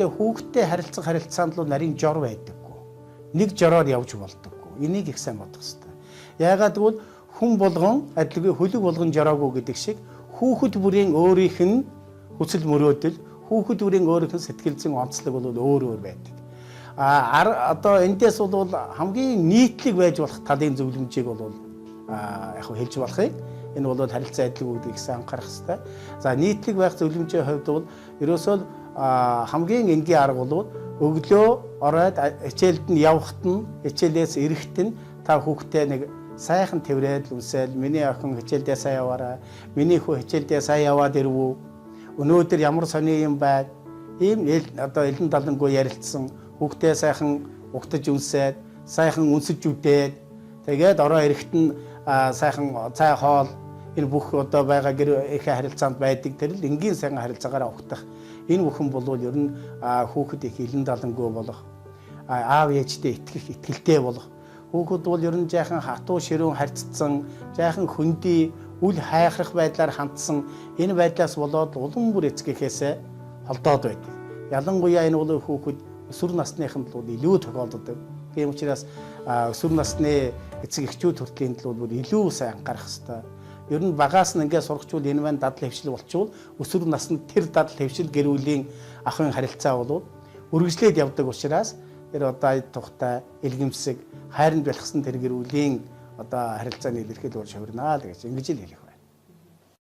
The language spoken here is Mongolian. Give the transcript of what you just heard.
Гэхдээ хүүхдтэй харилцаанд л нарийн жор байдаггүй. Нэг жороор явж болдоггүй. Энийг их сайн бодох хэрэгтэй. Яагаад гэвэл хүн болгон адилгүй хөлөг болгон жороогүй гэдэг шиг хүүхэд бүрийн өөрийнх нь хүсэл мөрөөдөл, хүүхэд бүрийн өөрийнх нь сэтгэл зүйн онцлог бол өөр байдаг. Одоо эндээс бол хамгийн нийтлэг байж болох талын зөвлөмжийг бол яг хэлж болохыг энэ бол харилцаа адилгүй гэдгийг сайн анхаарах хэрэгтэй. За нийтлэг байх зөвлөмжийн хувьд бол ерөөсөө хамгийн энгийн арга бол өглөө ороод хичээлд нь явхад нь хичээлээс ирэхэд нь та хүүхдээ нэг сайхан тэврээд үнсээл миний охин хичээлдээ сайн яваарай. Миний хүү хичээлдээ сайн яваад ирвүү. Өнөөдөр ямар сони юм бай. Ийм одоо элен далангуй ярилцсан хүүхдээ сайхан угтаж үнсээд сайхан үнсэж үдээд тэгээд ороо ирэхэд нь сайхан цай хоол энэ бүх одоо байгаа гэр эхээ харилцаанд байдаг тэр л энгийн сайн харилцаагаараа угтах энэ бүхэн бол ер нь хүүхэд их элен далангуй болох аав ээжтэй итгэх итгэлтэй болох хүүхэд бол ер нь жаахан хатуу ширүүн харьцсан жаахан хөндөй үл хайхрах байдлаар хандсан энэ байдлаас болоод улам бүр эцгийнхээсээ холдоод байдаг. Ялангуяа энэ бол хүүхэд өсвөр насныханд бол илүү тохиолддог. Тийм учраас өсвөр насны эцэг эхчүүд хүртлийн төлөө бүр илүү сайн анхаарах хэрэгтэй. Ер нь багаас нь ингээд сургачвал энэ маань дадал хөвшил болчвол өсвөр наснд тэр дадал хөвшил гэр бүлийн ахын харилцаа бол үргэлжлээд явдаг учраас тэр одоо тухтай илгэмсэг хайранд бэлгсэн тэр гэр бүлийн одоо харилцааны илэрхийлэл шавирнаа л гэж ингэж л хэлэх.